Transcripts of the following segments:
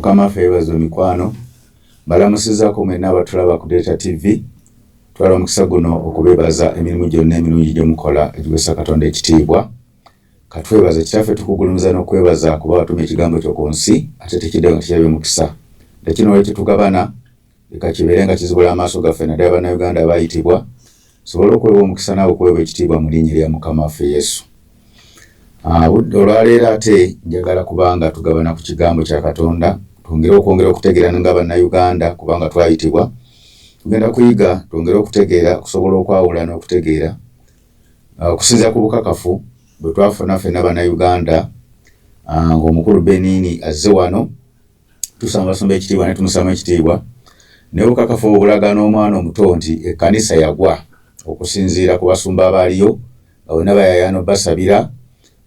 Mukama febazo mikwano balamusizaako mwenna abatulaba ku Delta TV twala omukisa guno okubebaza emirimu gyonna emirungi gye mukola egiwesa Katonda ekitiibwa katwebaza kitaffe tukugulumiza n'okwebaza kuba watumye ekigambo kyo ku nsi ate tekidde nga kirabye mukisa ekino ekitugabana leka kibeere nga kizibula amaaso gaffe naddala bannayuganda abayitibwa sobola okwewa omukisa naawe okwewa ekitiibwa mu linnya lya Mukama waffe Yesu. Olwaleero ate njagala kubanga tugabana ku kigambo kya Katonda twongere okutegeerana nga bannayuganda kubanga twayitibwa tugenda kuyiga twongere okutegeera kusobola okwawula n'okutegeera okusinza ku bukakafu bwe twafuna ffenna bannayuganda ng'omukulu Benini azze wano tusamba basomba ekitiibwa ne tumusamba ekitiibwa naye obukakafu obulaga n'omwana omuto nti ekkanisa yagwa okusinziira ku basumba abaaliyo bonna bayayano basabira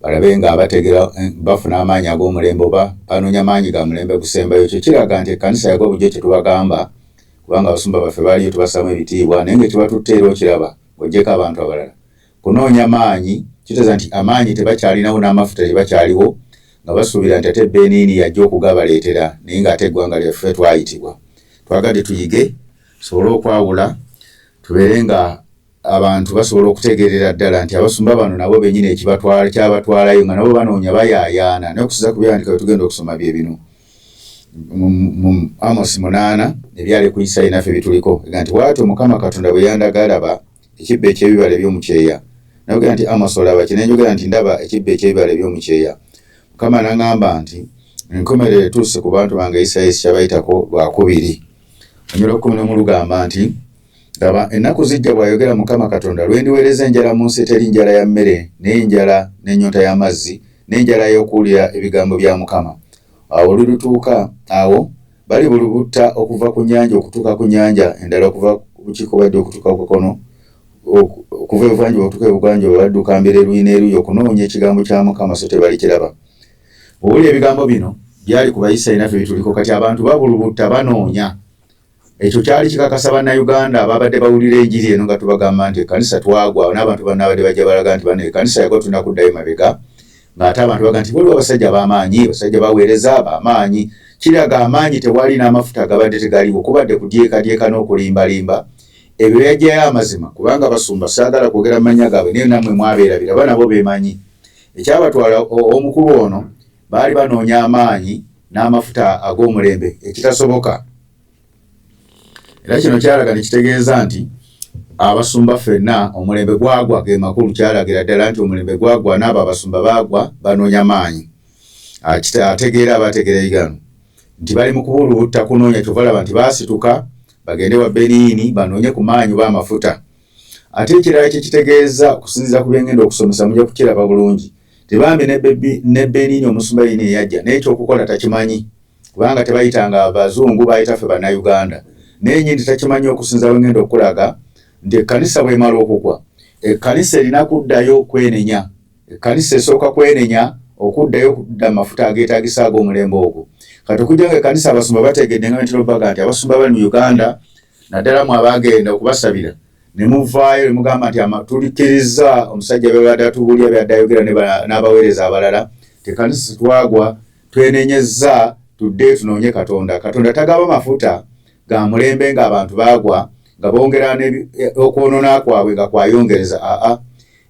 balabe nga abategera bafuna amaanyi ag'omulembe oba banoonya maanyi ga mulembe gusembayo. Ekyo kiraga nti ekkanisa yagwa bujjo tetubagamba kubanga abasumba baffe baaliyo tubasamu ebitiibwa naye ng'ekibatutte era okiraba ng'oggyeko abantu abalala kunoonya maanyi kitegeeza nti amaanyi tebakyalinawo n'amafuta tebakyaliwo nga basuubira nti ate Benini yajja okugabaleetera naye ng'ate eggwanga lyaffe twayitibwa. Twagadde tuyige tusobole okwawula tubeere nga abantu basobola okutegeerera ddala nti abasumba bano nabo bennyini kyabatwalayo nga nabo banoonya bayaayaana naye okusiza ku byandika bye tugenda okusoma bye bino mu Amosi 8 ebyali ku Isayi naffe bituliko nti bw'atyo Mukama Katonda bwe yandagalaba ekibbo eky'ebibala eby'omu kyeya nayogera nti Amosi olaba kye nenjogera nti ndaba ekibbo eky'ebibala eby'omu kyeya Mukama n'aŋŋamba nti enkomerero etuuse ku bantu bange Isayi kyabayitako lwakubiri onyolo 11 lugamba nti laba ennaku zijja bw'ayogera Mukama Katonda lwe ndiweereza enjala mu nsi eteri njala ya mmere n'enjala n'ennyonta y'amazzi n'enjala y'okuwulira ebigambo bya Mukama. Awo olulituuka awo bali bulubutta okuva ku nnyanja okutuuka ku nnyanja endala okuva ku bukiiko badde okutuuka ku kkono okuva ebuvanjuba okutuuka ebugwanjuba badduka mbere eruyi n'eruyi okunoonya ekigambo kya Mukama so tebalikiraba. Owulira ebigambo bino byali ku Bayisayi naffe bituliko kati abantu babulubutta banoonya. Ekyo kyali kikakasa bannayuganda ababadde bawulira enjiri eno nga tubagamba nti ekkanisa twagwa n'abantu bannabadde bajja balaga nti bano ekkanisa yagwa tulina kuddayo mabega ng'ate abantu baga nti waliwo abasajja b'amaanyi abasajja baweereza b'amaanyi kiraga amaanyi tewali n'amafuta agabadde tegaliwo kubadde kudyekadyeka n'okulimbalimba ebyo yajjayo amazima kubanga basumba saagala kwogera mu mannya gaabwe naye nammwe mwabeerabira nabo beemanyi ekyabatwala omukulu ono baali banoonya amaanyi n'amafuta ag'omulembe ekitasoboka. Era kino kyalaga ne kitegeeza nti abasumba ffenna omulembe gwagwa ge makulu kyalagira ddala nti omulembe gwagwa n'abo abasumba baagwa banoonya maanyi. Ategeera abategeera igano nti bali mu kubulubutta kunoonya kyova laba nti baasituka bagende wa Benini banoonye ku maanyi b'amafuta. Ate ekirala kye kitegeeza okusinziira ku byengenda okusomesa mujja kukiraba bulungi tebambi ne Benini omusumba yini eyajja n'ekyokukola takimanyi kubanga tebayitanga abazungu bayita ffe bannayuganda. Naye nnyini takimanyi okusinza wengenda okulaga nti ekkanisa bw'emala okugwa ekkanisa erina kuddayo kwenenya. Ekkanisa esooka kwenenya okuddayo kudda amafuta ageetagisa ag'omulembe ogwo. Kati okujja nga ekkanisa abasumba bategedde nga ntino baga nti abasumba bali mu Uganda naddala mu abagenda okubasabira ne muvaayo ne mugamba nti tulikkiriza omusajja byabadde atubuulira byadde ayogera n'abaweereza abalala ti ekkanisa twagwa twenenyezza tuddeyo tunoonye Katonda. Katonda tagaba mafuta ga mulembe ng'abantu baagwa nga bongera okwonoona kwabwe nga kwayongereza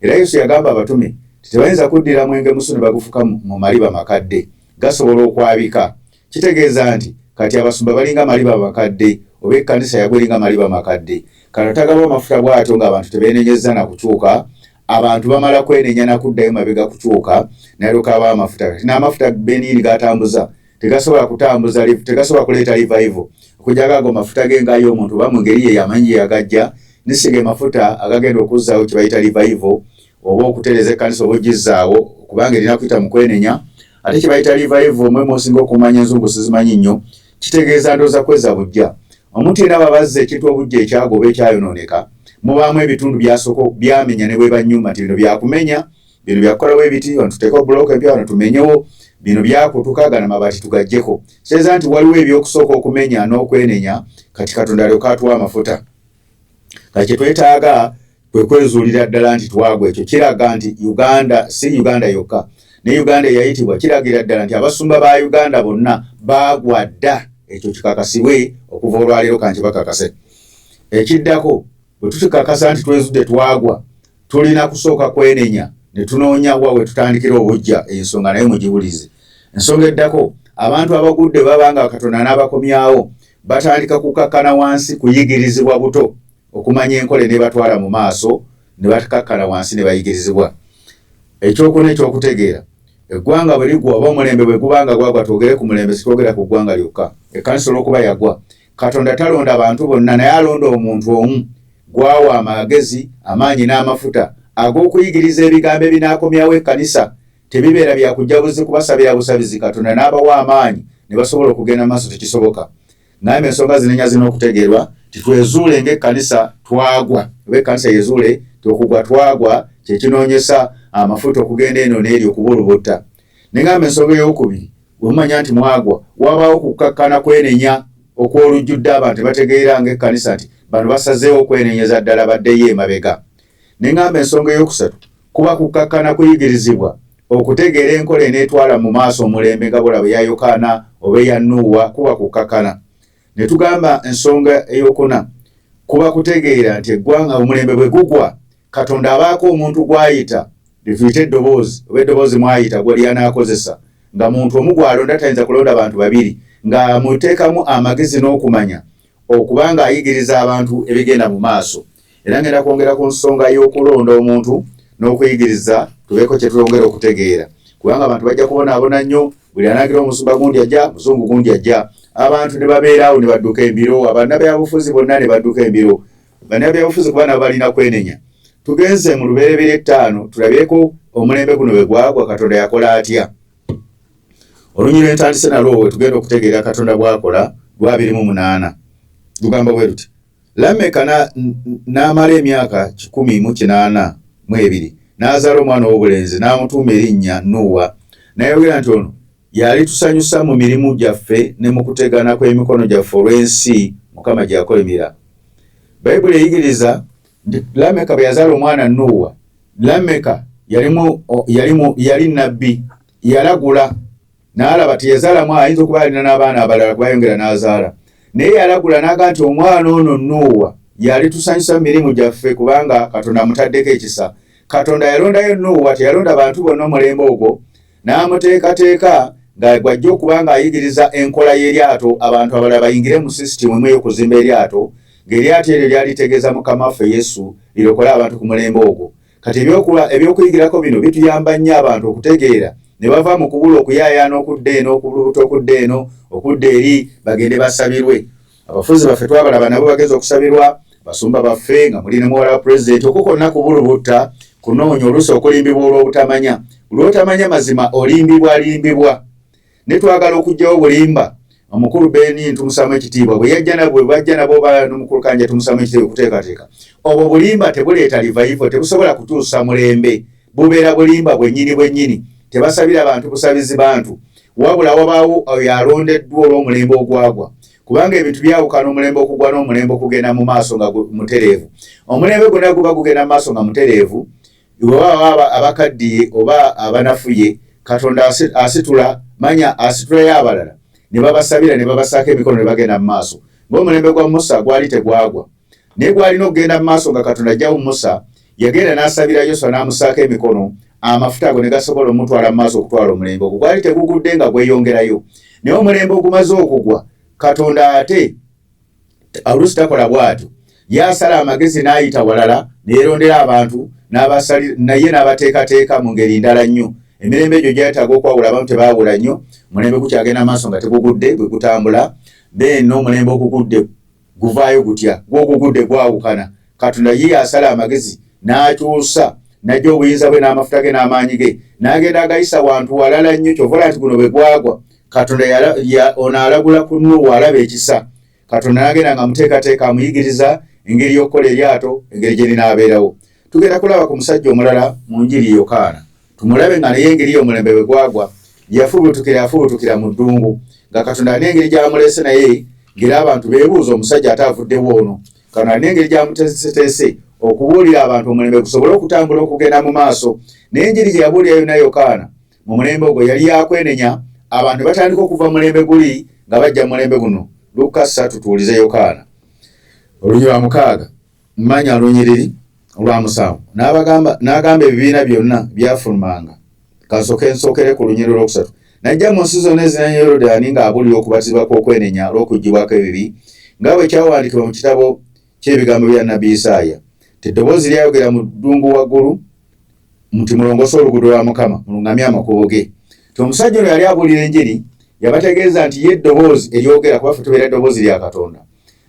Era Yesu yagamba abatume tebayinza kuddira mwenge musu ne bagufuka mu maliba makadde gasobola okwabika. Kitegeeza nti kati abasumba balinga maliba makadde oba ekkanisa yagwa eringa maliba makadde. Kano tagaba amafuta bw'atyo ng'abantu tebeenenyezza na kukyuka abantu bamala kwenenya na kuddayo mabega kukyuka n'alyoka aba amafuta. Kati n'amafuta Benini gatambuza tegasobola kutambuza tegasobola kuleeta revival okujaga ago mafuta gengayo omuntu oba mu ngeri ye yamanyi yagajja nisiga mafuta agagenda okuzzaawo kye bayita revival oba okutereza ekkanisa oba ogizzaawo kubanga erina kuyita mu kwenenya. Ate kye bayita revival omwe musinga okumanya enzungu sizimanyi nnyo kitegeeza ndooza kweza bujja. Omuntu era babazza ekintu obujja ekyago oba ekyayonooneka mubaamu ebitundu byasoko byamenya ne bwe banyuma nti bino byakumenya bino byakukolawo ebiti wano tuteeko bulooka empya wano tumenyewo bino byakutukaga na mabaati tugajjeko. Kitegeeza nti waliwo ebyokusooka okumenya n'okwenenya kati Katonda alyoka atuwa amafuta. Kati kye twetaaga kwe kwezuulira ddala nti twagwa. Ekyo kiraga nti Uganda si Uganda yokka ne Uganda eyayitibwa kiragira ddala nti abasumba ba Uganda bonna baagwa dda. Ekyo kikakasibwe okuva olwaleero kanti bakakase. Ekiddako bwe tutukakasa nti twezudde twagwa, tulina kusooka kwenenya ne tunoonya wawe tutandikira obujja ensonga naye mugibulize. Ensonga eddako abantu abagudde babanga Katonda n'abakomyawo batandika kukakkana wansi kuyigirizibwa buto okumanya enkole ne batwala mu maaso ne bakakkana wansi ne bayigirizibwa. Ekyokuna ekyokutegeera eggwanga bwe ligwa oba omulembe bwe gubanga gwagwa twogere ku mulembe sitwogera ku ggwanga lyokka. Ekkanisa olw'okuba yagwa Katonda talonda abantu bonna naye alonda omuntu omu gwawa amagezi amaanyi n'amafuta ag'okuyigiriza ebigambo ebinaakomyawo ekkanisa. Tebibeera byakujja buzi kubasabira busabizi, Katonda n'abawa amaanyi ne basobola okugenda maaso. Tekisoboka. Naye ensonga zinenya zina okutegeerwa titwezuule ng'ekkanisa twagwa. Oba ekkanisa yezuule okugwa twagwa kyekinoonyesa amafuta okugenda eno n'eri okubulubutta. Nengamba ensonga ey'okubiri bwe mumanya nti mwagwa wabaawo okukakkana kwenenya okw'olujjudde abantu bategeera ng'ekkanisa nti bano basazeewo okwenenyeza ddala baddeyo emabega. Nengamba ensonga ey'okusatu kuba kukakkana kuyigirizibwa okutegeera enkola eneetwala mu maaso omulembe nga bwolaba eya Yokaana oba eya Nuuwa kuba kukakkana. Ne tugamba ensonga ey'okuna kuba kutegeera nti eggwanga omulembe bwe gugwa Katonda abaako omuntu gw'ayita lifuyite eddoboozi oba eddoboozi mwayita gwali anaakozesa nga muntu omu gw'alonda tayinza kulonda abantu babiri nga amuteekamu amagezi n'okumanya okubanga ayigiriza abantu ebigenda mu maaso. Era ngenda kwongera ku nsonga y'okulonda omuntu n'okuyigiriza tubeeko kye twongera okutegeera kubanga abantu bajja kubonaabona nnyo. Buli anaagira omusumba gundi ajja, muzungu gundi ajja, abantu ne babeeraawo ne badduka embiro, abannabyabufuzi bonna ne badduka embiro. Bannabyabufuzi kuba nabo balina kwenenya. Tugenze mu Lubereberye 5 tulabireko omulembe guno bwe gwagwa Katonda yakola atya. Olunyiriro entandise nalwo we tugenda okutegeera Katonda bw'akola lwa 28. Lugamba bwe luti Lameka n'amala emyaka 182 n'azaala omwana ow'obulenzi n'amutuuma erinnya Nuuwa. N'ayogera nti ono yali tusanyusa mu mirimu gyaffe ne mu kutegana kw'emikono gyaffe olw'ensi Mukama gye yakolimira. Bayibuli eyigiriza nti Lameka bwe yazaala omwana Nuuwa, Lameka yali nabbi, yalagula n'alaba teyazaalamu ayinza okuba alina n'abaana abalala kubayongera n'azaala. Naye yalagula n'aga nti omwana ono Nuuwa yali tusanyusa mu mirimu gyaffe kubanga Katonda amutaddeko ekisa. Katonda yalondayo Nuuwa, teyalonda bantu bonna omulembe ogwo, n'amuteekateeka nga gwajja okuba ng'ayigiriza enkola y'eryato abantu abalala bayingire mu sisitimu emu ey'okuzimba eryato, ng'eryato eryo lyali litegeeza Mukama waffe Yesu lirokole abantu ku mulembe ogwo. Kati ebyokuyigirako bino bituyamba nnyo abantu okutegeera ne bava mu kubula okuyaayaana okudda eno, okulubuta okudda eno, okudda eri bagende basabirwe. Abafuzi baffe twabalaba nabo bageza okusabirwa, basumba baffe nga muli ne muwala wa pulezidenti, okwo konna kubulubutta kunoonya oluusi okulimbibwa olw'obutamanya. Olw'otamanya mazima olimbibwa. Ne twagala okuggyawo bulimba. Omukulu Beni ntumusamu ekitiibwa bwe yajja nabwe bajja nabo n'omukulu Kanja tumusamu ekitiibwa okuteekateeka. Obwo bulimba tebuleeta livayivo, tebusobola kutuusa mulembe. Bubeera bulimba bwennyini. Tebasabira bantu busabizi bantu. Wabula wabaawo oyo alondeddwa olw'omulembe ogwagwa. Kubanga ebintu byawukana omulembe okugwa n'omulembe okugenda mu maaso nga mutereevu. Omulembe gwonna guba gugenda mu maaso nga mutereevu. Oba abakaddiye oba abanafuye, Katonda asitula y'abalala ne babasabira ne babasaako emikono ne bagenda mu maaso. Ng'omulembe gwa Musa gwali tegwagwa, naye gwalina okugenda mu maaso nga Katonda ajjawo Musa yagenda n'asabira Yoswa n'amusaako emikono, amafuta ago ne gasobola omutwala mu maaso okutwala omulembe ogwo. Gwali tegugudde nga gweyongerayo, naye omulembe ogumaze okugwa Katonda ate oluusi takola bw'atyo, yasala amagezi n'ayita walala neerondera abantu naye n'abateekateeka mu ngeri ndala nnyo. Emirembe egyo gyetaaga okwawula abamu tebaawula nnyo. Omulembe gukyagenda maaso nga tegugudde bwe gutambula, n'omulembe ogugudde guvaayo gutya, gw'ogugudde gwawukana. Katonda ye asala amagezi n'akyusa, n'ajja obuyinza bwe n'amafuta ge n'amaanyi ge, n'agenda agayisa wantu walala nnyo. Kyovola nti guno bwe gwagwa Katonda ono alagula ku Nuuwa alaba ekisa. Katonda n'agenda nga muteekateeka amuyigiriza engeri y'okukola eryato, engeri gye linaabeerawo. Tugenda kulaba ku musajja omulala mu Njiri Yokaana, tumulabe nga naye engeri y'omulembe bwe gwagwa yafubutukira mu ddungu, nga Katonda n'engeri gy'amuleese naye ngera abantu beebuuza omusajja ate avuddewo ono. Katonda n'engeri gy'amuteeseteese okubuulira abantu omulembe gusobole okutambula okugenda mu maaso. Naye enjiri gye yabuulira yonna Yokaana mu mulembe ogwo yali yakwenenya abantu batandika okuva mulembe guli nga bajja mulembe guno. Luka 3 tuwulize Yokaana olunyi lwa 6 mmanya olunyiriri olwa 7 n'agamba ebibiina byonna byafulumanga. Kansooke nsookere ku lunyiriri olwa 3. Najja mu nsi zonna eziranye Yoludaani ng'abulira okubatizibwa kw'okwenenya olw'okuggyibwako ebibi nga bwe kyawandiikibwa mu kitabo ky'ebigambo bya Nnabbi Isaaya. Eddoboozi lyayogera mu ddungu waggulu nti mulongose oluguudo lwa Mukama, mulungamye amakubo ge. Omusajja ono yali abuulira enjiri yabategeeza nti ye eddoboozi eryogera kuba ffe tubeera eddoboozi lya Katonda.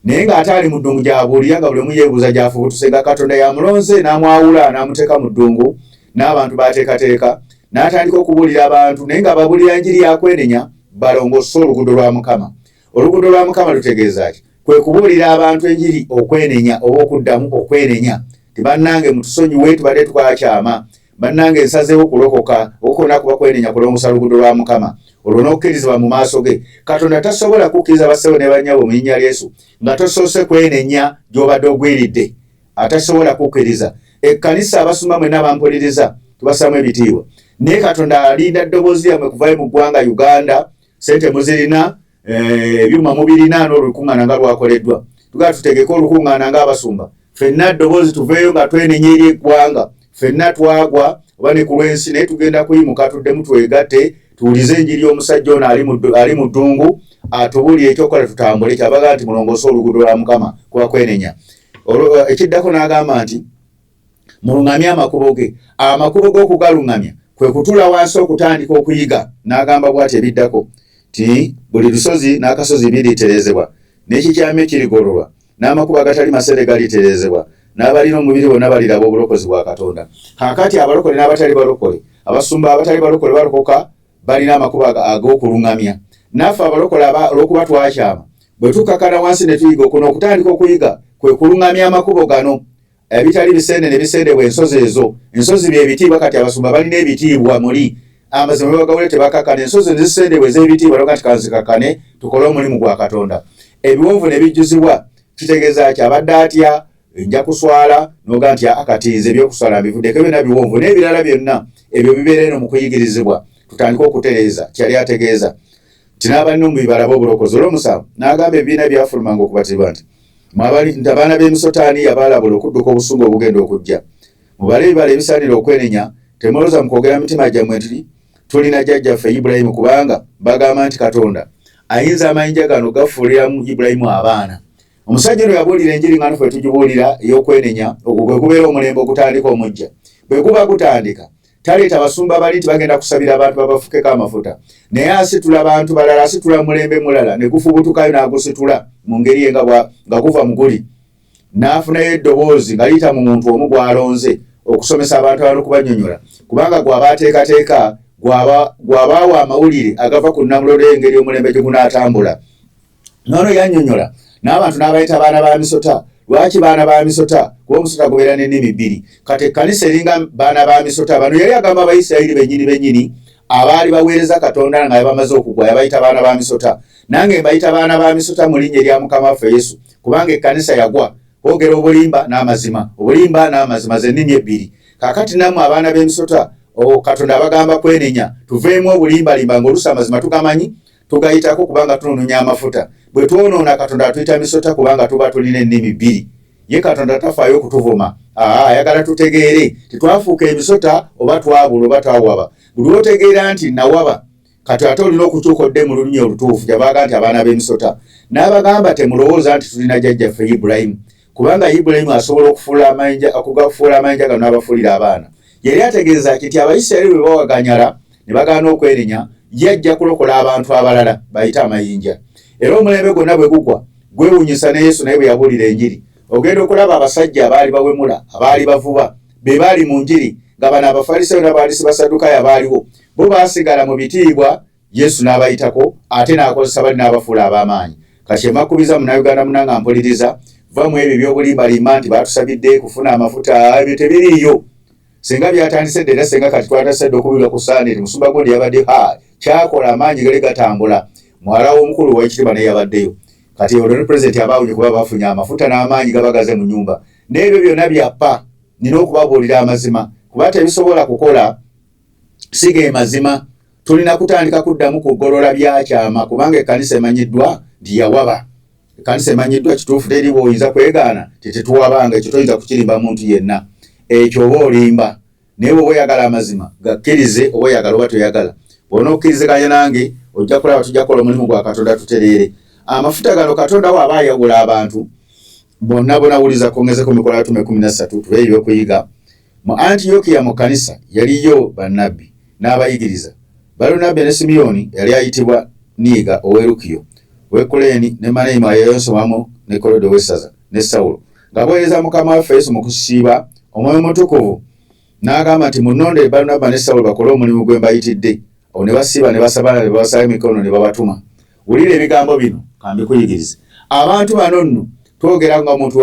Naye ng'ate ali mu ddungu gy'abuulira nga buli omu yeebuuza gy'afubutuse nga Katonda yamulonze n'amwawula n'amuteeka mu ddungu n'abantu baateekateeka n'atandika okubuulira abantu naye nga babuulira enjiri yakwenenya balongose oluguudo lwa Mukama. Oluguudo lwa Mukama lutegeeza ki? Kwe kubuulira abantu enjiri okwenenya oba okuddamu okwenenya. Tibannange mutusonyiwe tubadde twakyama. Bannange nsazeewo kulokoka okukona kuba kwenenya kulongosa oluguudo lwa Mukama. Olwo n'okkirizibwa mu maaso ge. Katonda tasobola kukkiriza bassebo ne bannyabo mu linnya Yesu nga tosoose kwenenya gy'obadde ogwiridde. Atasobola kukkiriza. Ekkanisa abasumba mwenna bampuliriza tubassamu ebitiibwa. Naye Katonda alinda ddoboozi lyammwe kuvayo mu ggwanga Uganda, ssente muzirina, ebyuma mubirina n'olukuŋŋaana nga lwakoleddwa. Tugaa tutegeke olukuŋŋaana ng'abasumba. Ffenna ddoboozi tuveeyo nga twenenya eri eggwanga. Ffenna twagwa oba ne ku lw'ensi naye tugenda kuyimuka tuddemu twegatte tuwulize enjiri y'omusajja ono ali mu ddungu atubuulire ekyokola tutambule kyabaga nti mulongose oluguudo lwa Mukama kuba kwenenya. Ekiddako n'agamba nti mulungamye amakubo ge. Amakubo g'okugaluŋŋamya kwe kutuula wansi okutandika okuyiga. N'agamba bw'ati ebiddako ti buli lusozi n'akasozi biritereezebwa n'ekikyamye kirigololwa n'amakubo agatali masere galitereezebwa n'abalina omubiri bonna baliraba obulokozi bwa Katonda. Kaakati abalokole n'abatali balokole, abasumba abatali balokole balokoka balina amakubo ag'okuluŋŋamya. Naffe abalokole olw'okuba twakyama bwe tukakana wansi ne tuyiga okuno okutandika okuyiga kwe kuluŋŋamya amakubo gano. Ebitali bisende ne bisendebwa ensozi ezo. Ensozi bye bitiibwa kati abasumba balina ebitiibwa muli. Amazima bagawule tebakakane ensozi ne zisendebwa ez'ebitiibwa noga nti kanzikakane tukole omulimu gwa Katonda. Ebiwonvu ne bijjuzibwa kitegeeza ki abadde atya nja kuswala noga nti akatiize ebyokuswala mbivuddeko byonna biwonvu n'ebirala byonna ebyo bibeera eno mu kuyigirizibwa tutandika okutereeza kyali ategeeza tinaabalina omubi balaba obulokozi. Olw'omusanvu n'agamba ebibiina byafulumanga okubatibwa nti nti abaana b'emisotaani yabaalabula okudduka obusungu obugenda okujja. Mubale ebibala ebisaanira okwenenya temulowooza mu kwogera mitima gyammwe nti tulina jjajjaffe Ibulayimu kubanga bagamba nti Katonda ayinza amayinja gano gafuuliramu Ibulayimu abaana. Omusajja ono yabuulira enjiri nga naffe tugibuulira ey'okwenenya ogwo gwe gubeera omulembe ogutandika omujja. Bwe guba gutandika taleeta abasumba bali nti bagenda kusabira abantu babafukeko amafuta naye asitula abantu balala, asitula mulembe mulala ne gufubutukayo n'agusitula mu ngeri ye nga guva mu guli n'afunayo eddoboozi nga liyita mu muntu omu gw'alonze okusomesa abantu abalala okubannyonnyola kubanga gw'aba ateekateeka gw'abaawa amawulire agava ku nnamulolo y'engeri omulembe gye gunaatambula. Noono yannyonnyola n'abantu n'abayita baana ba misota. Lwaki baana ba misota? Kuba omusota gubeera n'ennimi bbiri. Kati ekkanisa eringa baana ba misota bano yali agamba Abayisirayiri bennyini abaali baweereza Katonda nga bamaze okugwa yabayita baana ba misota. Nange mbayita baana ba misota mu linnya erya Mukama waffe Yesu kubanga ekkanisa yagwa. Boogera obulimba n'amazima, obulimba n'amazima z'ennimi ebbiri. Kaakati nammwe abaana b'emisota Katonda abagamba kwenenya tuveemu obulimbalimba ng'oluusi amazima tugamanyi tugayitako kubanga tunoonya amafuta. Bwe twonoona Katonda atuyita misota kubanga tuba tulina ennimi bbiri. Ye Katonda tafaayo okutuvuma. Ayagala tutegeere titwafuuka emisota oba twabula oba twawaba. Buli lw'otegeera nti nawaba kati ate olina okukyuka odde mu lulimi olutuufu gyabaga nti abaana b'emisota. N'abagamba temulowooza nti tulina jjajjaffe Ibulayimu kubanga Ibulayimu asobola okugafuula amayinja gano n'abafuulira abaana. Yali ategeeza nti Abayisirayiri bwe bawaganyala ne bagaana okwenenya ye ajja kulokola abantu abalala bayite amayinja. Era omulembe gwonna bwe gugwa gwewuunyisa ne Yesu naye bwe yabuulira enjiri. Ogenda okulaba abasajja abaali bawemula abaali bavuba be baali mu njiri nga bano Abafalisaayo n'abaaliisi Basaddukayo abaaliwo bo baasigala mu bitiibwa Yesu n'abayitako ate n'akozesa bali n'abafuula ab'amaanyi. Kati makubiza Munnayuganda munnanga mpuliriza va mu ebyo by'obulimbalimba nti baatusabidde kufuna amafuta ebyo tebiriiyo. Senga byatandise dde era senga kati twatasedde okubirwa ku Sande Musumba Gondi yabadde kyakola amaanyi gali gatambula. Muwala w'omukulu w'ekitiibwa naye yabaddeyo. Kati olwo pulezidenti abaawunye kuba bafunye amafuta n'amaanyi gabagaze mu nnyumba. N'ebyo byonna byappa nina okubabuulira amazima kuba tebisobola kukola sige mazima tulina kutandika kuddamu kugolola byakyama kubanga ekkanisa emanyiddwa nti yawaba. Ekkanisa emanyiddwa kituufu teri bw'oyinza kwegaana tetuwabanga, ekyo toyinza kukirimba muntu yenna. Ekyo oba olimba naye oba oyagala amazima gakkirize, oba oyagala oba toyagala. Bw'onookkiriziganya nange ojja kulaba tujja kukola omulimu gwa Katonda tutereere. Amafuta gano Katonda waba ayawula abantu bonna bonawuliza kwongeze ku Mikola 13 tube ebyokuyiga. Mu Antiyokiya mu kkanisa yaliyo bannabbi n'abayigiriza. Balunabbi ne Simiyoni yali ayitibwa Niiga ow'Erukiyo, w'Ekuleeni ne Maneyima yeyosomamu ne Kolodo w'essaza ne Sawulo. Nga booleza Mukama waffe Yesu mu kusiiba, Omwoyo Mutukuvu n'agamba nti munnondere Balunabba ne Sawulo bakole omulimu gwe mbayitidde. Awo ne basiiba ne basabala ne babasala emikono ne babatuma. Wulira ebigambo bino kambikuyigirize. Abantu bano nno twogera nga omuntu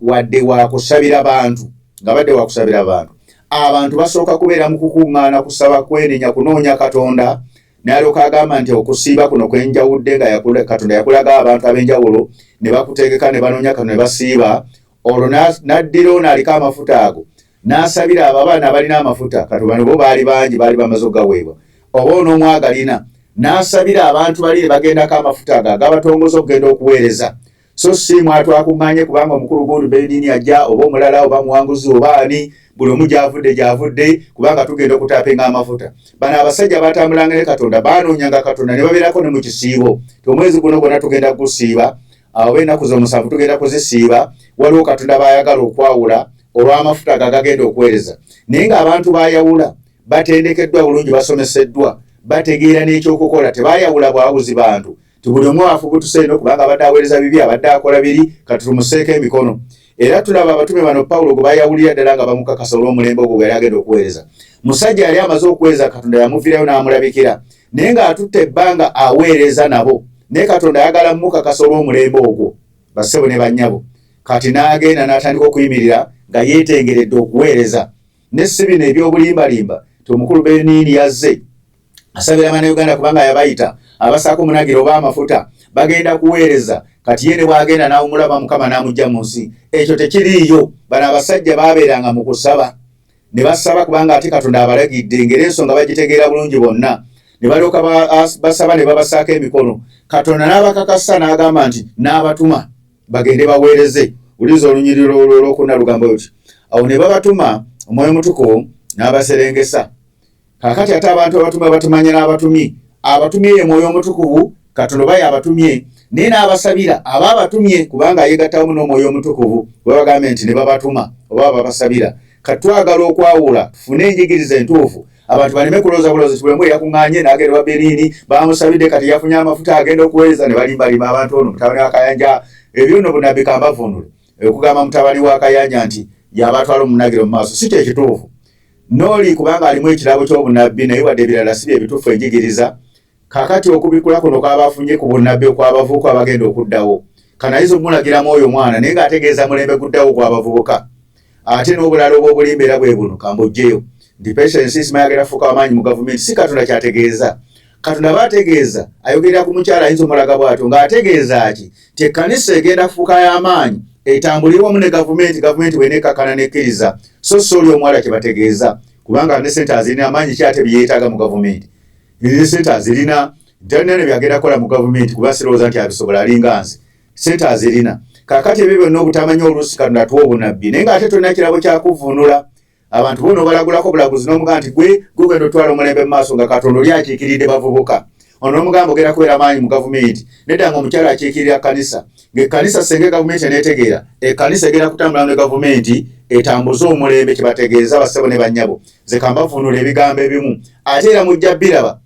wadde wakusabira bantu, nga badde wakusabira abantu. Abantu basooka kubeera mu kukuŋŋaana kusaba kwenenya kunoonya Katonda, n'alyoka agamba nti okusiiba kuno kwenjawudde nga Katonda yakulaga abantu ab'enjawulo ne bakutegeka ne banoonya Katonda ne basiiba. Olwo n'addira ono aliko amafuta ago n'asabira abo abaana abalina amafuta, Katonda bo baali bangi, baali bamaze okugaweebwa, oba onomwagalina n'asabira abantu bali bagendako amafuta ago agabatongoza okugenda okuweereza. So si mwatu akuŋŋaanye kubanga omukulu gundi Benini ajja oba omulala oba muwanguzi oba ani, buli omu gyavudde kubanga tugenda okutapinga amafuta. Bano abasajja batambulanga ne Katonda banoonyanga Katonda ne babeerako ne mu kisiibo. Omwezi guno gwonna tugenda kusiiba, awo ennaku z'omusanvu tugenda kuzisiiba. Waliwo Katonda bayagala okwawula olw'amafuta agagenda okuweereza. Naye ng'abantu bayawula batendekeddwa bulungi, basomeseddwa, bategeera n'ekyokukola, tebayawula bwabuzi bantu. Buli omu afubutuse eno kubanga abadde aweereza bibi, abadde akola biri, kati tumuseeko emikono. Era tulaba abatume bano Pawulo gwe bayawulira ddala nga bamukakasa olw'omulembe ogwo yali agenda okuweereza. Musajja yali amaze okuweereza, Katonda yamuviirayo n'amulabikira, naye ng'atutte ebbanga aweereza nabo, naye Katonda ayagala mumukakasa olw'omulembe ogwo, bassebo ne bannyabo. Kati n'agenda n'atandika okuyimirira nga yeetengeredde okuweereza. Ne si bino eby'obulimbalimba ti omukulu Benini yazze asabira Bannayuganda kubanga yabayita abasaako munagiro oba amafuta bagenda kuweereza. Kati ye ne bwagenda n'awumulaba Mukama n'amugya mu nsi. Ekyo tekiriiyo. Bano abasajja baabeeranga mu kusaba ne basaba kubanga ate Katonda abalagidde, ngera ensonga bagitegeera bulungi bonna. Ne balyoka basaba ne babasaako emikono. Katonda n'abakakasa n'agamba nti n'abatuma bagende baweereze. Uliza olunyiriro olw'okuna lugambo luti. Awo ne babatuma, Omwoyo Mutukuvu n'abaserengesa. Kakati ate abantu abatuma batumanye n'abatumye. Abatumye ye Mwoyo Mutukuvu, Katonda baye abatumye, naye n'abasabira ababatumye kubanga yeegattamu n'Omwoyo Mutukuvu bwe bagambe nti ne babatuma oba babasabira. Kati twagala okwawula tufune enjigiriza entuufu. Abantu baleme kulowooza bulowooza nti buli omu yakuŋŋaanye n'agenda wa Benini bamusabidde, kati yafunye amafuta agenda okuweereza ne balimbalima abantu ono mutabani wa Kayanja. Ebyo nno bunabbi kambavunule. Okugamba mutabani wa Kayanja nti yabatwala omunagiro mu maaso si kye kituufu. Nooli kubanga alimu ekirabo ky'obunabbi naye wadde ebirala si bye bituufu enjigiriza. Kakati okubikula kuno kw'abafunye ku bunnabbi okw'abavubuka abagenda okuddawo. Kanayinza okumulagira Mwoyo Omwana naye ng'ategeeza mulembe guddawo kw'abavubuka. Ate n'obulala obw'obulimba era bwe buno kambojjeyo nti Patience Isima yagenda fuuka wamaanyi mu gavumenti. Si Katonda kyategeeza. Katonda baategeeza ayogerera ku mukyala ayinza omulaga bw'atyo ng'ategeeza ki ti ekkanisa egenda kufuuka y'amaanyi etambulire wamu ne gavumenti bw'eneekkakkana n'ekkiriza. So oli omuwala kye bategeeza kubanga ne ssente azirina amaanyi ki ate bye yeetaaga mu gavumenti. Ne ssente azirina talina ne byagenda kukola mu gavumenti kuba sirowooza nti abisobola alinga nze. Ssente azirina. Kaakati ebyo byonna obutamanya oluusi Katonda atuwa obunabbi naye ng'ate tolina kirabo kyakuvvuunula. Abantu bono balagulako bulaguzi n'omugamba nti gwe genda otwala omulembe mu maaso nga Katonda oli akiikiridde bavubuka. Ono n'omugamba ogenda kubeera amaanyi mu gavumenti. Nedda ng'omukyala akiikirira kkanisa. Ng'ekkanisa senga gavumenti eneetegeera, ekkanisa egenda kutambula ne gavumenti etambuze omulembe kye bategeeza bassebo ne bannyabo. Nze kambavuunula ebigambo ebimu. Ate era mujja biraba.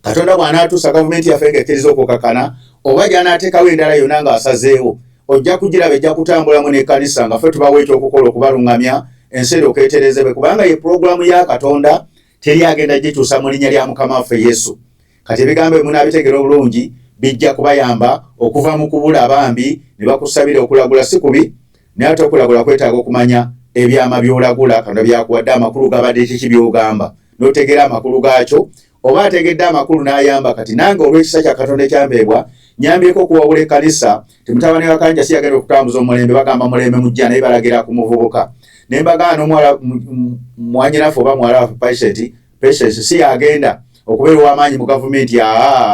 Katonda bw'anaatuusa gavumenti yaffe ng'ekkiriza okukakkana oba gy'anaateekawo endala yonna ng'asazeewo, ojja kugiraba ejja kutambulamu n'ekkanisa nga ffe tubawo ekyokukola okubaluŋŋamya ensi eryoka etereezebwe kubanga ye pulogulaamu ya Katonda teri agenda gikyusa mu linnya lya Mukama waffe Yesu. Kati ebigambo ebimu n'abitegeera obulungi bijja kubayamba okuva mu kubula abambi ne bakusabira okulagula si kubi, naye ate okulagula kwetaaga okumanya ebyama by'olagula Katonda byakuwadde amakulu gabadde kiki by'ogamba n'otegeera amakulu gaakyo. Oba ategedde amakulu n'ayamba. Kati nange olw'ekisa kya Katonda ekyambeebwa nyambyeko okuwabula ekkanisa ti mutabani wa Kayanja si yagenda okutambuza omulembe bagamba mulembe mujja naye balagira ku muvubuka. Ne mbagana n'omuwala mwanyinaffe oba muwala waffe Patience patience si agenda okubeera w'amaanyi mu gavumenti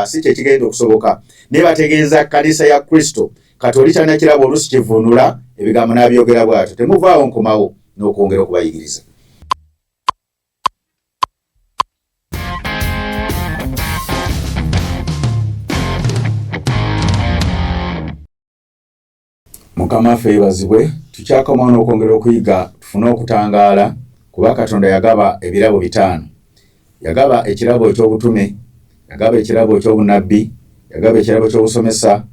si kyekigenda okusoboka naye bategeeza kkanisa ya Kristo Katolika nakiraba oluusi kivunula ebigambo n'abyogera bw'atyo temuvaawo nkomawo n'okwongera okubayigiriza. Mukama waffe yeebazibwe tukyakomawo n'okwongera okuyiga tufune okutangaala kuba Katonda yagaba ebirabo 5. Yagaba ekirabo eky'obutume, yagaba ekirabo eky'obunabbi, yagaba ekirabo ky'obusomesa,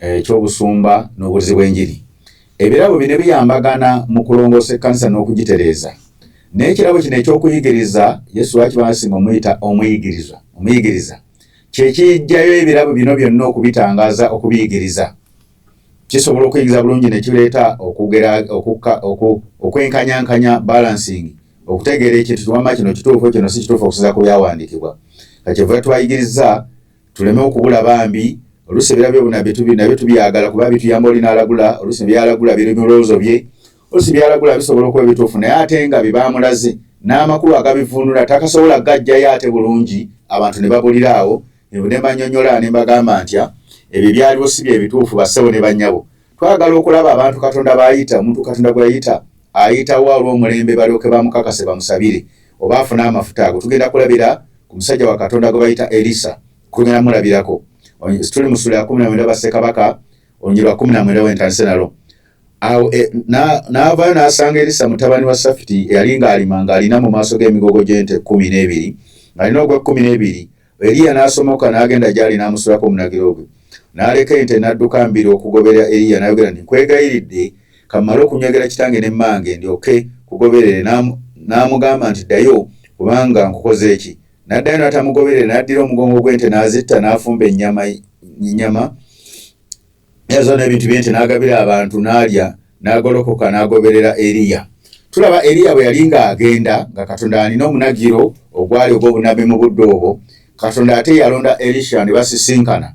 eky'obusumba n'obuzi bw'enjiri. Ebirabo bino biyambagana mu kulongoosa ekkanisa n'okugitereeza. N'ekirabo kino eky'okuyigiriza Yesu lwakibasinga omuyita omuyigiriza kye kijjayo ebirabo bino byonna okubitangaaza okubiyigiriza. Kisobola okuyigiriza bulungi ne kireeta okwenkanyankanya balancing okutegeera ekintu kiwama kino kituufu kino si kituufu okusinziira ku byawandiikibwa. Kyekiva twayigiriza tuleme okubula bambi oluusi ebirabo by'obunabbi nabyo tubyagala kuba bituyamba oli n'alagula oluusi byalagula biri mu birowoozo bye oluusi byalagula bisobola okuba ebituufu naye ate nga bibaamulaze n'amakulu agabivuunula takasobola gajjayo ate bulungi abantu ne babulira awo ne mbanyonnyola ne mbagamba ntya ebyo byaliwo si bye bituufu bassebo ne bannyabo. Twagala okulaba abantu Katonda b'ayita omuntu Katonda gw'ayita ayitawo olw'omulembe balyoke bamukakase bamusabire oba afune amafuta ago. Tugenda kulabira ku musajja wa Katonda gwe bayita Elisa kugenda mulabirako tuli mu ssula ya 19 Bassekabaka olunyi lwa 19 w'entandise nalwo. Awo n'avaayo n'asanga Elisa mutabani wa Safiti eyali ng'alima ng'alina mu maaso g'emigogo gy'ente 12 ng'alina ogwe 12. Eriya n'asomoka n'agenda gy'ali n'amusulako omunagiro gwe n'aleka ente n'adduka mbiri okugoberera Eriya n'ayogera nti nkwegayiridde kamale okunywegera kitange ne mmange ndyoke kugoberere. N'amugamba nti ddayo kubanga nkukoze eki. N'addayo n'atamugoberere n'addira omugongo gw'ente n'azitta n'afumba ennyama ezo n'ebintu by'ente n'agabira abantu n'alya n'agolokoka n'agoberera Eriya. Tulaba Eriya bwe yali ng'agenda nga Katonda alina omunagiro ogwali ogw'obunabbi mu budde obwo. Katonda ate yalonda Elisha ne basisinkana.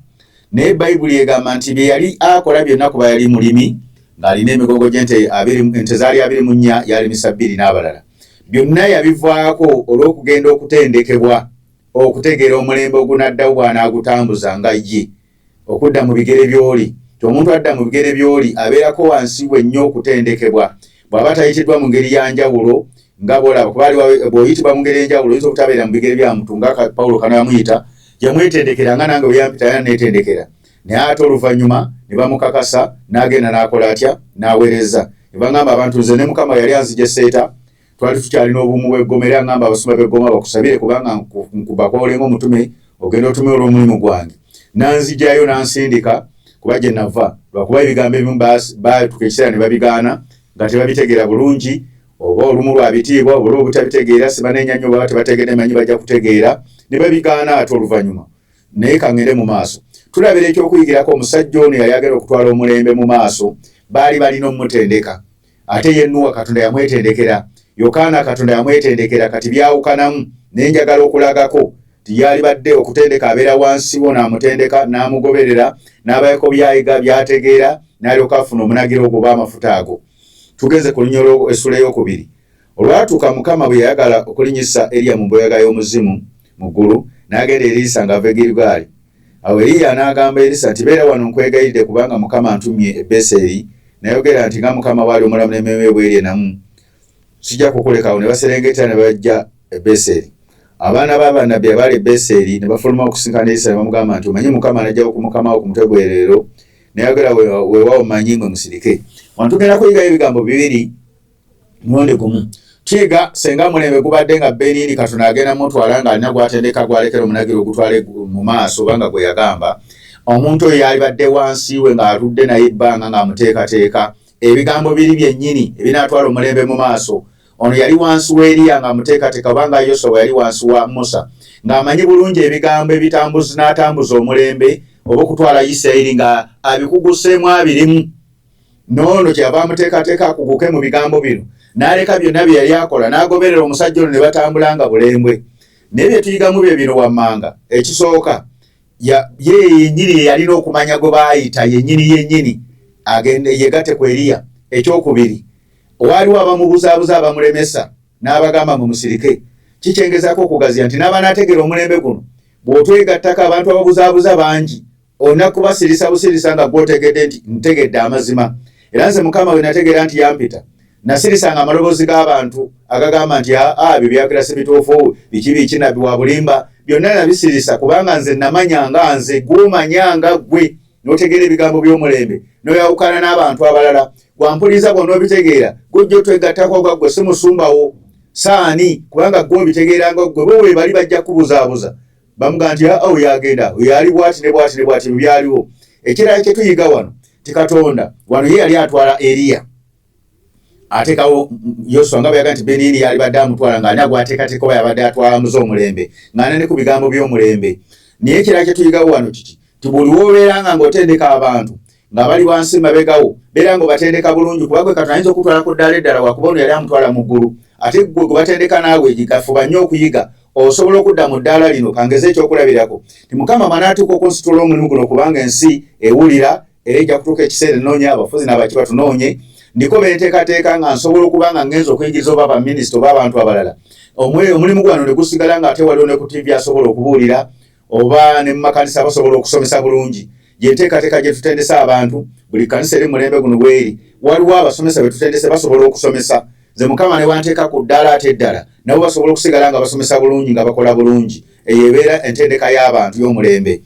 Naye Bayibuli egamba nti bye yali akola byonna kuba yali mulimi ng'alina emigongo gy'ente ente zaali 24 yalimisa 2 n'abalala. Byonna yabivaako olw'okugenda okutendekebwa okutegeera omulembe ogunaddawo bw'anaagutambuza nga ye okudda mu bigere by'oli. Omuntu adda mu bigere by'oli abeerako wansi we nnyo okutendekebwa. Bw'aba tayitiddwa mu ngeri ya njawulo nga bw'olaba kuba bw'oyitibwa mu ngeri y'enjawulo oyinza obutabeera mu bigere bya muntu nga Pawulo kano yamuyita yamwetendekera nga nange bwe yampita era neetendekera. Naye ate oluvannyuma ne bamukakasa n'agenda n'akola atya n'aweereza. Ne bagamba abantu nze ne Mukama yali anzigye seeta twali tukyalina obumu bw'eggoma era ngamba abasumba b'eggoma bakusabire kubanga nkubakoolenga omutume ogenda otume olw'omulimu gwange. N'anzigyayo n'ansindika kuba gye nava lwakuba ebigambo ebimu baatuka ekiseera ne babigaana nga tebabitegeera bulungi oba olumu lwabitiibwa oba obutabitegeera sibanenya nnyo baba tebategedde manyi bajja kutegeera ne babigaana ate oluvannyuma. Naye kangende mu maaso tulabira ekyokuyigirako omusajja ono yali agenda okutwala omulembe mu maaso baali balina omutendeka ate ye Nuwa Katonda yamwetendekera. Yokaana Katonda yamwetendekera. Kati byawukanamu naye njagala okulagako tiyali badde okutendeka abeera wansi wo n'amutendeka n'amugoberera n'abayako byayiga byategeera n'alyoka afuna omunagiro ogwo b'amafuta ago. Tugeze ku lunyolo essula ey'okubiri. Olwatuuka Mukama bwe yayagala okulinyisa Eriya mu mbuyaga y'omuzimu mu ggulu n'agenda Erisa ng'ava e Girugaali. Awo Eriya n'agamba Erisa nti beera wano nkwegayiride kubanga Mukama antumye e Beseri. N'ayogera nti nga Mukama bw'ali omulamu n'emmeeme bw'eri enamu sijja kukuleka awo. Ne baserengeta ne bajja e Beseri. Abaana b'abannabbi abaali e Beseri ne bafuluma okusinkana Erisa ne bamugamba nti omanyi Mukama anajjawo ku Mukama wo ku mutwe gwe leero. N'ayogera weewaawo mmanyi mwe musirike. Wano tugenda kuyigayo ebigambo 2 mulundi gumu. Tuyiga senga mulembe gubadde nga Beniini Katonda agenda mutwala ng'alina gw'atendeka gw'alekera omunagiro ogutwale mu maaso oba nga gwe yagamba. Omuntu oyo yalibadde wansi we ng'atudde naye ebbanga ng'amuteekateeka. Ebigambo 2 byennyini ebinaatwala omulembe mu maaso. Ono yali wansi wa Eriya ng'amuteekateeka obanga Yoswa yali wansi wa Musa ng'amanyi bulungi ebigambo ebitambuza n'atambuza omulembe oba okutwala Isirayiri nga abikuguseemu abirimu. N'ono kyava amuteekateeka akuguke mu bigambo bino n'aleka byonna bye yali akola n'agoberera omusajja ono ne batambula nga bulembwe. Naye bye tuyigamu bye bino wammanga. Ekisooka ye yennyini yalina okumanya gwe baayita yennyini agende yegatte ku Eriya. Ekyokubiri waaliwo abamubuzaabuza abamulemesa n'abagamba mu musirike. kikyengezako okugazia nti n'abaana ategeera omulembe guno bw'otwegattako abantu ababuzaabuza bangi onna kubasirisa busirisa nga gw'otegedde nti ntegedde amazima. Era nze Mukama we nategeera nti yampita nasirisanga amaloboozi g'abantu agagamba nti byo byakira si bituufu biki nabbi wa bulimba byonna nabisirisa kubanga nze namanyanga nze gw'omanyanga ggwe n'otegeera ebigambo by'omulembe n'oyawukana n'abantu abalala gwampuliza bwonna obitegeera gw'ojja otwegattako nga ggwe si musumbawo saani kubanga ggwe obitegeeranga ggwe bo bwe bali bajja kubuzaabuza bamuga nti yagenda yali bwati ne bwati ne bwati byaliwo. Ekirala kye tuyiga wano ti Katonda wano ye yali atwala Eriya atekawo Yoswa nga byaga nti Benini yali badde amutwala ng'ani agwateekateeka oba yabadde atwala muze omulembe ng'ana ne ku bigambo by'omulembe. Naye ekirala kye tuyigawo wano kiki ti buli w'obeeranga ng'otendeka abantu nga bali wansi mabegawo beera ng'obatendeka bulungi kuba gwe Katonda ayinza okutwala ku ddala eddala wakuba ono yali amutwala mu ggulu ate gwe gwe batendeka naawe gikafuba nnyo okuyiga osobola okudda mu ddaala lino kangeze ekyokulabirako ti Mukama manaatuuka okunsitula omulimu guno kubanga ensi ewulira era ejja kutuuka ekiseera ennoonya abafuzi n'abaki batunoonye ndiko benteekateeka nga nsobola okuba nga ngenza okuyigiriza oba baminisita oba abantu abalala omulimu gwano ne gusigala nga ate waliwo ne ku TV asobola okubuulira oba ne mu makanisa basobola okusomesa bulungi. Gyenteekateeka gye tutendesa abantu buli kanisa eri mulembe guno bweri waliwo abasomesa be tutendese basobola okusomesa. Nze Mukama ne wanteeka ku ddaala ate eddala nabo basobola okusigala nga basomesa bulungi nga bakola bulungi. Eyo ebeera entendeka y'abantu y'omulembe.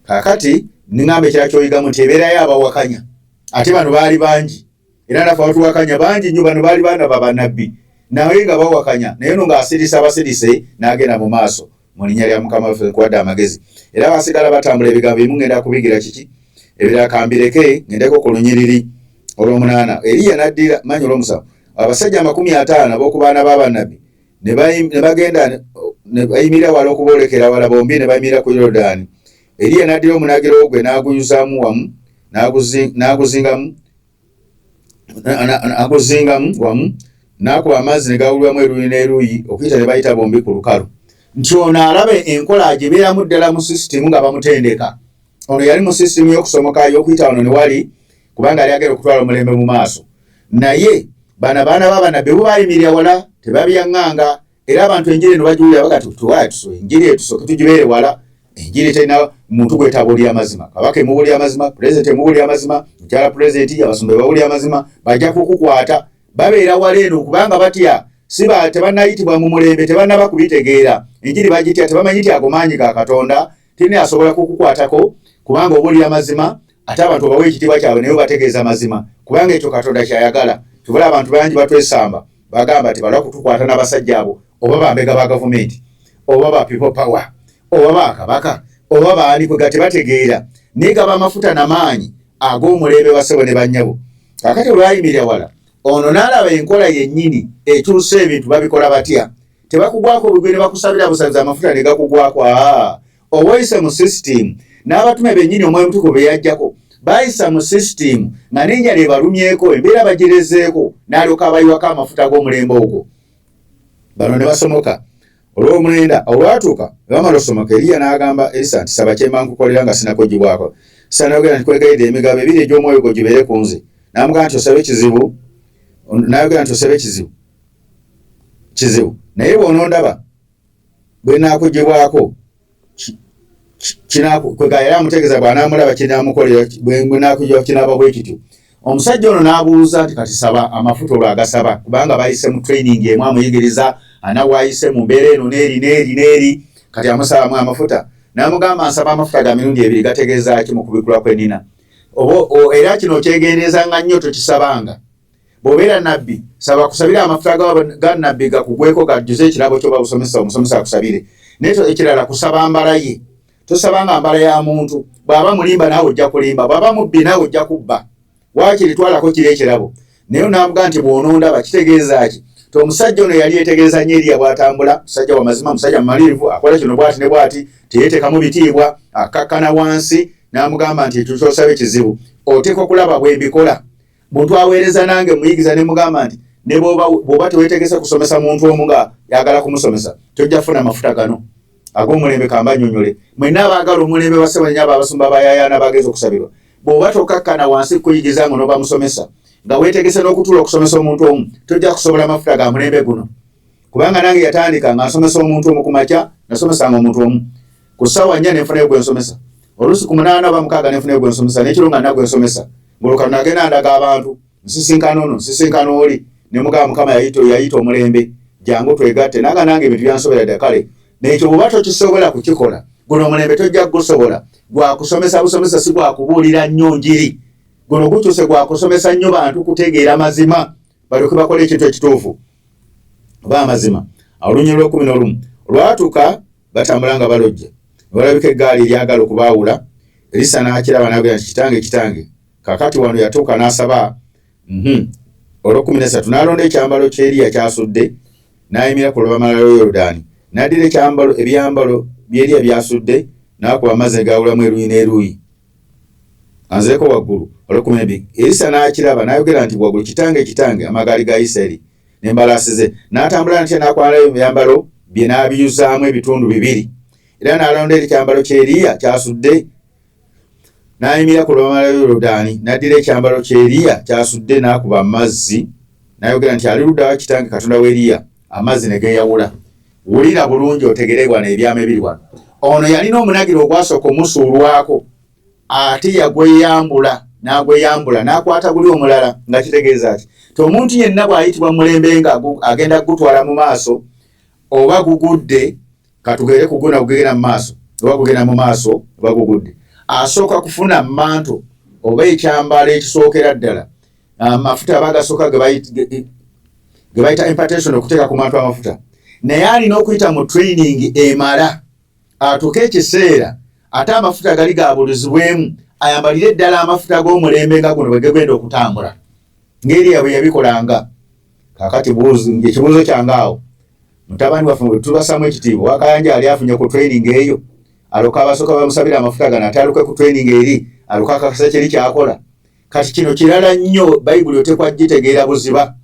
Kaakati ningamba ekirala ky'oyigamu nti ebeera y'abawakanya ate bano baali bangi era nafe abatuwakanya bangi nnyo bano baali baana babannabbi naye nga bawakanya naye no ng'asirisa abasirise n'agenda mu maaso mu linnya lya Mukama waffe nkuwadde amagezi. Era basigala batambula ebigambo bimu ngenda kubigira kiki ebirala kambireke ngendeko ku lunyiriri olw'omunaana. Eriya n'addira manyi olw'omusanvu abasajja 50 ab'okubaana b'abannabbi ne bagenda ne bayimirira wala okuboolekera wala bombi ne bayimirira ku Yoludaani. Eriya n'addira omunagiro gwe n'aguyuzaamu wamu n'aguzingamu wamu n'akuba amazzi ne gawulwamu eruuyi n'eruuyi okuyita ne bayita bombi ku lukalu. Nti ono alabe enkola gyebeeramu ddala mu sisitimu nga bamutendeka. Ono yali mu sisitimu y'okusomoka y'okuyita ono ne wali kubanga yali agenda okutwala omulembe mu maaso. Naye bana baana b'abannabbi bo baayimirira wala tebabyaŋŋanga era abantu enjiri eno bagiwulira bagati tuwaya tuso enjiri etusooke tugibeere wala. Enjiri terina muntu gwetabuulira amazima. Kabaka emubuulira amazima, pulezidenti emubuulira amazima, mukyala pulezidenti abasumba babuulira amazima bajja kukukwata babeera wala eno kubanga batya siba tebannayitibwa mu mulembe tebannaba kubitegeera. Enjiri bagitya tebamanyi nti ago maanyi ga Katonda tine asobola kukukwatako kubanga obuulira amazima ate abantu obawa ekitiibwa kyabwe naye bategeeza amazima kubanga ekyo Katonda kyayagala. Tubula abantu bangi batwesamba bagamba ti balwa kutukwata n'abasajja abo oba bambega ba gavumenti oba ba people power oba bakabaka oba baali kwe tebategeera naye gaba amafuta n'amaanyi ag'omulembe basebo ne bannyabo. Kakati olwayimirira wala ono n'alaba enkola yennyini ekyusa ebintu babikola batya tebakugwako bugwe ne bakusabira busabiza amafuta ne gakugwako. Oba oyise mu sisitimu n'abatume bennyini Omwoyo Omutukuvu be yajjako bayisa mu sisitimu nga n'enjala ebalumyeko embeera bagirezeeko n'alyoka abayiwako amafuta g'omulembe ogwo. Bano ne basomoka olw'omulenda olwatuuka bamala osomoka Eriya n'agamba Erisa nti saba kyemba nkukolera nga sinakugibwako. Sanayogera nti kwegayidde emigabo ebiri egy'omwoyo gwo gibeere ku nze. N'amugamba nti osabe ekizibu n'ayogera nti osabe kizibu naye bw'onondaba bwe naakugibwako kwega era amutegeeza bw'anaamulaba kinaamukolera bwe naakugibwako kinaaba bwe kityo. Omusajja ono n'abuuza nti kati saba amafuta olwo agasaba kubanga bayise mu training emu amuyigiriza anawaayise mu mbeera eno n'eri kati amusabamu amafuta. N'amugamba nsaba amafuta ga mirundi 2 gategeeza ki mu kubikula kw'ennina era kino kyegendeezanga nnyo tokisabanga. Bw'obeera nabbi saba kusabira amafuta ga nabbi gakugweko gajjuze ekirabo ky'oba busomesa omusomesa akusabire. Naye ekirala kusaba mbala ye tosabanga mbala ya muntu. Bw'aba mulimba naawe ojja kulimba, bw'aba mubbi naawe ojja kubba. Waakiri twalako kiri ekirabo. Naye n'amuga nti bw'onondaba kitegeeza ki? Omusajja ono yali yetegeeza nnyo Eriya bw'atambula, musajja wa mazima, musajja mumalirivu, akola kino bw'ati ne bw'ati, teyeetekamu bitiibwa, akakkana wansi, n'amugamba nti ekyo ky'osaba ekizibu oteekwa okulaba bwe mbikola. Muntu aweereza nange muyigiza ne mugamba nti ne bw'oba teweetegese kusomesa muntu omu nga yagala kumusomesa tojja kufuna mafuta gano ag'omulembe kamba nnyonnyole. Mwenna abaagala omulembe basebanya abasumba bayayaana bageza okusabirwa bw'oba tokakkana wansi kuyigiza ngo n'oba musomesa nga weetegese n'okutuula okusomesa omuntu omu tojja kusobola mafuta ga mulembe guno kubanga nange yatandika nga nsomesa omuntu omu kumakya nasomesanga omuntu omu ku ssaawa 4 nenfunayo gwe nsomesa oluusi ku 8 oba 6 nenfunayo gwe nsomesa n'ekiro nga nagwe nsomesa ngoloka nagenda ndaga abantu nsisinkana ono nsisinkana oli ne mugamba Mukama yayita omulembe jangu twegatte naga nange ebintu byansobera dda kale n'ekyo bw'oba tokisobola kukikola guno omulembe tojja kugusobola gwakusomesa busomesa si gwakubuulira nnyo njiri guno gukyuse gwakusomesa nnyo bantu kutegeera mazima balyoke bakola ekintu ekituufu oba amazima. Olunyiri lw'11 olwatuuka batambula nga balojja balabika eggaali eryagala okubaawula Erisa n'akiraba n'agamba nti kitange kakati wano yatuuka n'asaba olw'13 n'alonda ekyambalo ky'Eriya kyasudde n'ayimira ku lubalama lwa Yoludaani n'addira ebyambalo by'Eriya byasudde n'akuba amazzi gaawulamu eruuyi n'eruuyi anzeeko waggulu olw'12 Erisa n'akiraba n'ayogera nti waggulu kitange amagaali ga Isirayiri n'embalaasi ze n'atambula natya n'akwalayo ebyambalo bye n'abiyuzaamu ebitundu 2 era n'alonda ekyambalo ky'Eriya kyasudde n'ayimira ku lubalama lwa Yoludaani n'addira ekyambalo ky'Eriya kyasudde n'akuba amazzi n'ayogera nti ali ludda wa kitange Katonda w'Eriya amazzi ne geeyawula. Wulira bulungi otegerebwa n'ebyama ebiri wano. Ono yalina omunagiro ogwasooka omusuulwako ate yagweyambula n'akwata guli omulala nga kitegeeza ki ti omuntu yenna bw'ayitibwa mulembe nga agenda gutwala mu maaso oba gugudde katugere kuguna kugenda mu maaso oba kugenda mu maaso oba gugudde asooka kufuna manto oba ekyambalo ekisookera ddala amafuta abagasooka ge bayita impartation okuteeka ku mantu amafuta naye alina okuyita mu training emala atuuke ekiseera ate amafuta gali gaabulizibwemu ayambalire ddala amafuta g'omulembe nga guno bwe gegenda okutambula ng'Eriya bwe yabikolanga. Kakati ekibuuzo kyange awo mutabani waffe tubasamu ekitiibwa Wakayanja ali afunye ku training eyo aloka abasooka bamusabira amafuta gano ate aluke ku training eri aluka akakasa kyeri kyakola. Kati kino kirala nnyo Bayibuli otekwa gitegeera buziba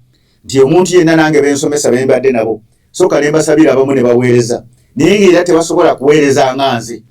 nti omuntu yenna nange bensomesa bembadde nabo soka ne mbasabira abamu ne baweereza naye ng'era tebasobola kuweereza nga nze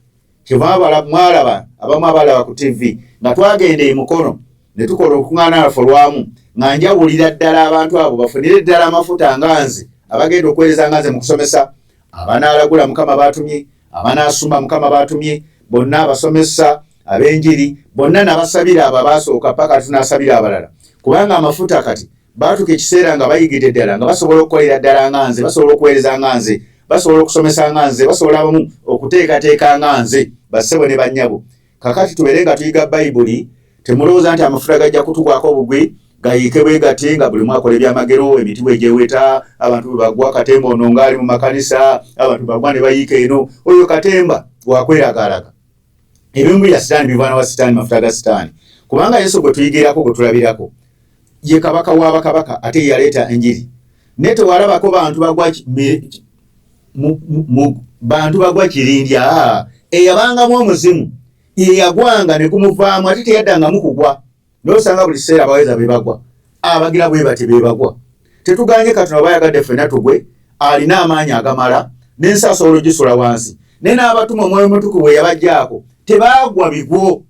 kyeva mwalaba abamu abalaba ku TV nga twagenda emukono ne tukola okuŋŋaana lwaffe lwamu nga njawulira ddala abantu abo bafunire ddala amafuta nga nze abagenda okuweereza nga nze mu kusomesa abanaalagula Mukama baatumye abanaasuma Mukama baatumye bonna abasomesa ab'enjiri bonna nabasabira abo abaasooka paka tunaasabira abalala kubanga amafuta kati baatuka ekiseera nga bayigidde ddala nga basobola okukolera ddala nga nze basobola okuweereza nga nze basobola okusomesa nga nze basobola abamu okuteekateeka nga nze bassebo ne bannyabo. Kakati tubeere nga tuyiga Bayibuli temulowooza nti amafuta gajja kutugwako obugwi gayiike bwe gati nga buli mwakola ebyamagero emiti bwegyeweta abantu bwe bagwa katemba ono ngaali mu makanisa abantu bagwa ne bayiika eno oyo katemba wakweragalaga ebimu bya sitaani bivaana wa sitaani mafuta ga sitaani kubanga Yesu gwe tuyigiirako gwe tulabirako ye kabaka w'abakabaka ate yaleeta enjiri naye tewalabako bantu bagwa kirindya eyabangamu omuzimu ye yagwanga ne gumuvaamu ate teyaddangamu kugwa n'osanga buli kiseera abaweeza be bagwa abagira bwe bati be bagwa. Tetuganye Katonda bayagadde ffenna tugwe alina amaanyi agamala n'ensi asobola ogisula wansi naye n'abatuma Omwoyo Mutukuvu bwe yabaggyako tebaagwa bigwo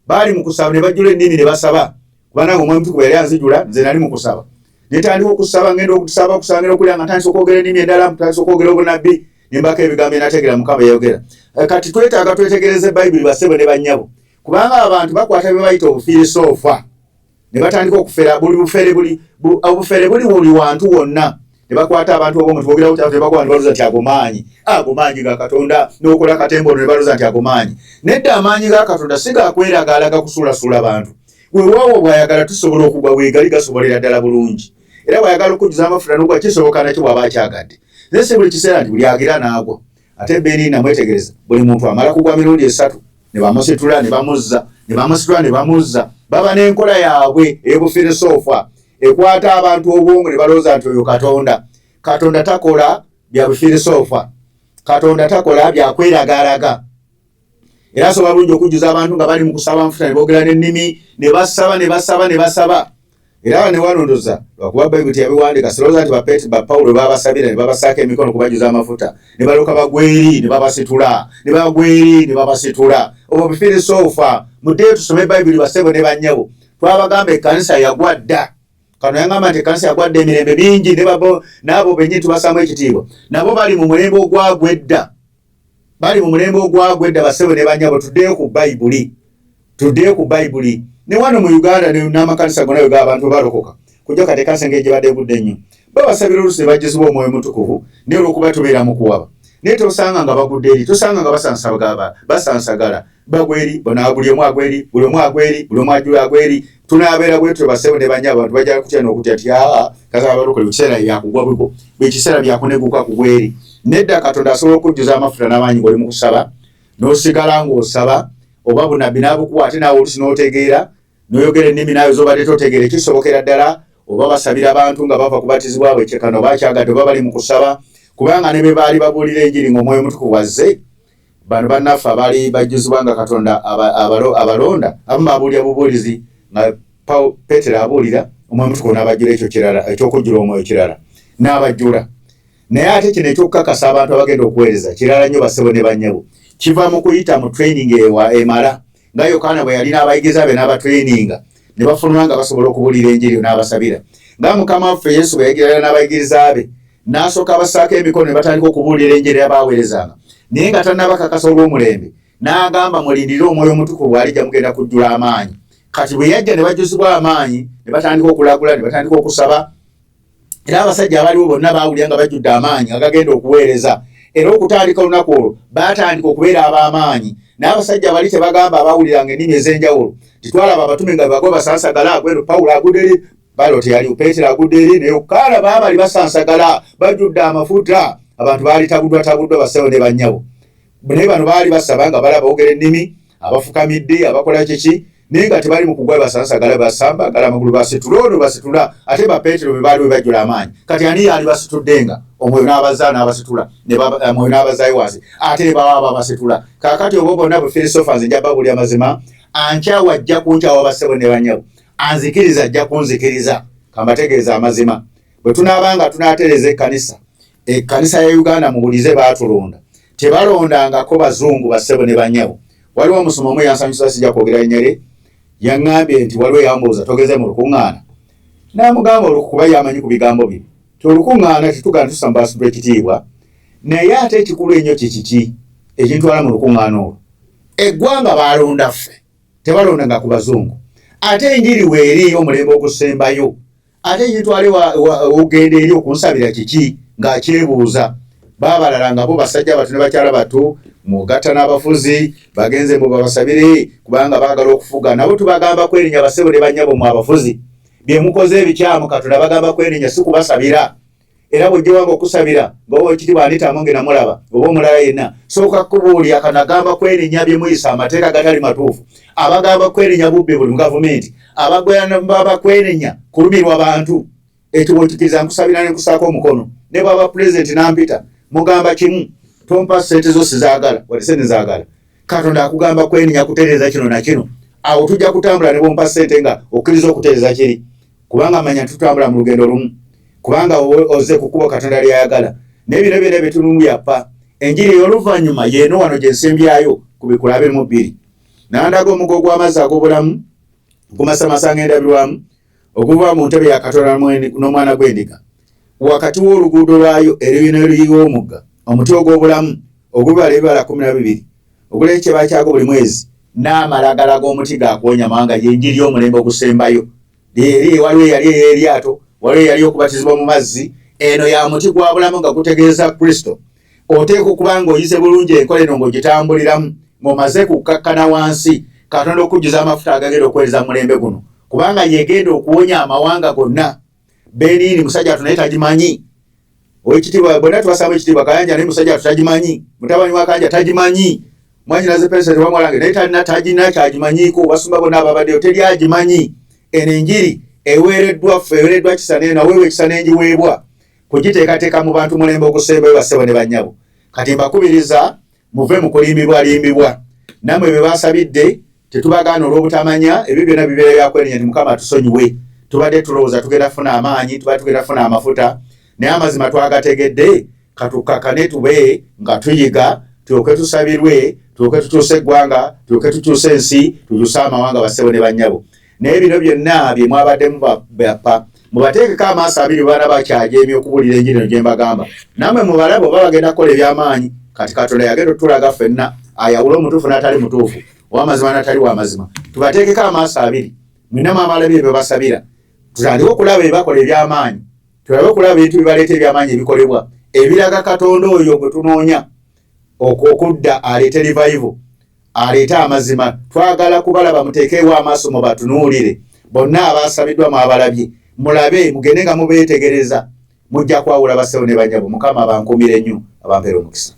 baali mu kusaba ne bajjula ennimi ne basaba kubanga Omwoyo Mutukuvu yali anzijula nze nali mu kusaba netandika okusaba ngenda okusaba okusangira okulya nga ntandisa okwogera ennimi endala ntandisa okwogera obunabbi nembako ebigambo enategeera Mukama yayogera. Kati twetaaga twetegereze Bayibuli bassebo ne bannyabo kubanga abantu bakwata bye bayita obufirisoofa ne batandika okufera obufere buli buli wantu wonna ne bakwata abantu obwo mutwogera kuti ne bagwa ne baluza nti agomaanyi ga Katonda n'okola katembo ne baluza nti agomaanyi nedda amaanyi ga Katonda si gakweragala gakusuulasula abantu weewaawo bw'ayagala tusobola okugwa weegali gasobolera ddala bulungi era bw'ayagala okujjuza amafuta n'ogwa kisoboka nakyo bw'aba akyagadde naye si buli kiseera nti buli agira n'agwa ate Beniina mwetegereza buli muntu amala kugwa mirundi 3 ne bamusitula ne bamuzza ne bamusitula ne bamuzza baba n'enkola yaabwe ey'obufirisoofa ekwata abantu obwongo ne balowooza nti oyo Katonda takola bya bufirisoofa Katonda takola byakweragalaga era asobola bulungi okujjuza abantu nga bali mu kusaba amafuta ne boogera n'ennimi ne basaba era ne walondoza lwakuba Bayibuli teyabiwandiika sirowooza nti Pawulo babasabira ne babasaako emikono kubajjuza amafuta ne balyoka bagwa eri ne babasitula ne bagwa eri ne babasitula obwo bufirisoofa muddeyo tusome Bayibuli bassebo ne bannyabo twabagamba ekkanisa yagwa dda kano yangamba nti kanisa yagwadde emirembe mingi n'abo bennyini tubasaamu ekitiibwa nabo bali mu mulembe ogwagwedda bassebo ne bannyabo tuddeyo ku bayibuli ne wano mu Uganda n'amakanisa gonna wega abantu balokoka kujja kati kanisa ng'egye badde egudde nnyo babasabira oluusi ne bajjuzibwa omwoyo mutukuvu naye olw'okuba tubeera mu kuwaba naye tosanga nga bagudde eri tosanga nga basansagala bagwa eri buli omu agwa eri tunaabeera bwetyo bassebo ne bannyabo abantu bajja kutya n'okutya ti kaza abalokole ekiseera byakugwa bwe kiseera byakuneguka kugwa eri nedda Katonda asobola okujjuza amafuta n'amaanyi ng'oli mu kusaba n'osigala ng'osaba oba bunabbi n'abukuwa ate naawe oluusi n'otegeera n'oyogera ennimi naawe z'obadde totegeera kisobokera ddala oba basabira abantu nga bava kubatizibwa bwekyekano bakyagadde oba bali mu kusaba kubanga ne be baali babuulira enjiri ng'omwoyo mutukuvu wazze bano bannaffe abaali bajjuzibwa nga Katonda abalonda abamu babuulira bubuulizi nga Peetero abuulira omwoyo mutukuvu n'abajjula ekyo kirala ekyokujjula omwoyo kirala n'abajjula naye ate kino ekyokukakasa abantu abagenda okuweereza kirala nnyo bassebo ne bannyabo kiva mu kuyita mu training emala nga Yokaana bwe yalina abayigiza be n'abatraininga ne bafunwa nga basobola okubuulira enjiri n'abasabira nga Mukama waffe Yesu bwe yayigirira n'abayigiriza be n'asooka bassaako emikono ne batandika okubuulira enjiri abaweerezanga naye nga tannabakakasa olw'omulembe n'agamba mulindire omwoyo omutukuvu alijja mugenda kujjula amaanyi kati bwe yajja ne bajjuzibwa amaanyi ne batandika okulagula ne batandika okusaba era abasajja abaliwo bonna baawulira nga bajjudde amaanyi agagenda okuweereza era okutandika olunaku olwo baatandika okubeera ab'amaanyi n'abasajja bali tebagamba abaawuliranga ennimi ez'enjawulo titwalaba abatume nga bagwa basansagala agweno Pawulo agudde eri balo teyaliwo Peetero agudde eri naye okaana baabali basansagala bajjudde amafuta abantu baali tabuddwa bassebo ne bannyabo naye bano baali basaba nga balaba boogera ennimi abafukamidde abakola kiki naye nga tebali mu kugwa basansagala basambagala amagulu basitula ono basitula ate ba Peetero be baali bajjula amaanyi kati ani yali basituddenga omwoyo n'abazaa n'abasitula omwoyo n'abazaayo wansi ate ne baba babasitula kaakati obo bonna bwe philosophers nja babuulira amazima ankyawa ajja kunkyawa bassebo ne bannyabo anzikiriza ajja kunzikiriza kambategeeza amazima bwe tunaabanga tunaatereza ekkanisa ya Uganda mubulize baatulonda tebalondangako bazungu bassebo ne bannyabo waliwo omusomo omwe yansanyusa sijja kwogera linnya yaŋŋambye nti waliwo yambuuza togeze mu lukuŋŋaana n'amugamba olwokuba yamanyi ku bigambo bino tolukuŋŋaana tetugana tusamba basintu ekitiibwa naye ate ekikulu ennyo kikiki ekintwala mu lukuŋŋaana olwo eggwanga baalonda ffe tebalondanga ku bazungu ate enjiri weeri omulembe ogusembayo ate ekintwale ogenda eri okunsabira kiki ng'akyebuuza baabalala nga bo basajja batu ne bakyala batu mugatta n'abafuzi bagenze mu babasabire kubanga baagala okufuga nabo tubagamba kwerinnya bassebo ne bannyabo mu abafuzi bye mukoze ebikyamu Katonda bagamba kwerinnya si kubasabira era bw'ojja wanga okusabira ng'oba ekitiibwa anitamu ngena mulaba oba omulala yenna sooka kubuulya kanagamba kwerinnya bye muyisa amateeka gatali matuufu abagamba kwerinnya bubbi buli mu gavumenti abagamba kwerinnya kulumirwa bantu ekyo bw'okkiriza nkusabira ne nkusaako omukono ne bwaba pulezidenti n'ampita mugamba kimu tompa ssente zo sizaagala wadde sente zaagala Katonda akugamba kwerinnya kutereeza kino na kino awo tujja kutambula ne bompa ssente nga okkiriza okutereeza kiri kubanga manya tutambula mu lugendo lumu kubanga ozze ku kkubo Katonda lyayagala n'ebino byonna bitundu byappa enjiri ey'oluvannyuma yeeno wano gye nsembyayo ku bikula 22 nandaga omugo gw'amazzi ag'obulamu gumasamasa ng'endabirwamu okuva mu ntebe ya Katonda n'omwana gw'endiga wakati w'oluguudo lwayo eribina eriyiwa omugga omuti ogw'obulamu ogubala ebibala 12 ogula ekyeba kyagwo buli mwezi n'amalagala g'omuti gakuwonya mawanga y'enjiri y'omulembe ogusembayo waliwo eyali ey'eryato waliwo eyali okubatizibwa mu mazzi eno ya muti gwa bulamu nga gutegeeza Kristo oteeka okuba ng'oyize bulungi enkola eno ng'ogitambuliramu ng'omaze kukakkana wansi Katonda okujjuza amafuta agagenda okuweereza mu mulembe guno kubanga yegenda okuwonya amawanga gonna Benini musajja tunaye tagimanyi owekitiibwa bonna tubasamba ekitiibwa Kayanja naye musajja tutagimanyi mutabani wa Kayanja tagimanyi mwanyinaze President wamwalange naye talina tagina kyagimanyiiko basumba bonna ababaddeyo teri agimanyi eno enjiri eweereddwa ffe eweereddwa kisane naweewa ekisane enjiweebwa kugiteekateeka mu bantu mulembe ogusembayo bassebo ne bannyabo kati mbakubiriza muve mu kulimbibwalimbibwa nammwe be basabidde tetubagaana olw'obutamanya ebyo byonna bibeera byakwerinnya nti Mukama tusonyiwe tubadde tulowooza tugenda funa amaanyi tubadde tugenda funa amafuta naye amazima twagategedde katukakane tube nga tuyiga tulyoke tusabirwe tulyoke tukyuse eggwanga tulyoke tukyuse ensi tukyuse amawanga bassebo ne bannyabo naye bino byonna bye mwabaddemu bappa mubateekeko amaaso abiri baana bakyaja emyo okubuulira enjiri gye mbagamba namwe mubalabo oba bagenda kukola ebyamaanyi kati Katonda yagenda otulaga ffenna ayawula omutuufu n'atali mutuufu ow'amazima n'atali w'amazima tubateekeko amaaso abiri mwinamu amalabi ebyo basabira tutandike okulaba ebakola ebyamaanyi tulabe okulaba ebintu bibaleeta ebyamaanyi ebikolebwa ebiraga Katonda oyo gwe tunoonya okudda aleete revival aleete amazima twagala kubalaba muteekeewo amaaso mu batunuulire bonna abasabiddwa mu abalabye mulabe mugende nga mubeetegereza mujja kwawula basewo ne banyabo Mukama abankumire nnyo abampeera omukisa.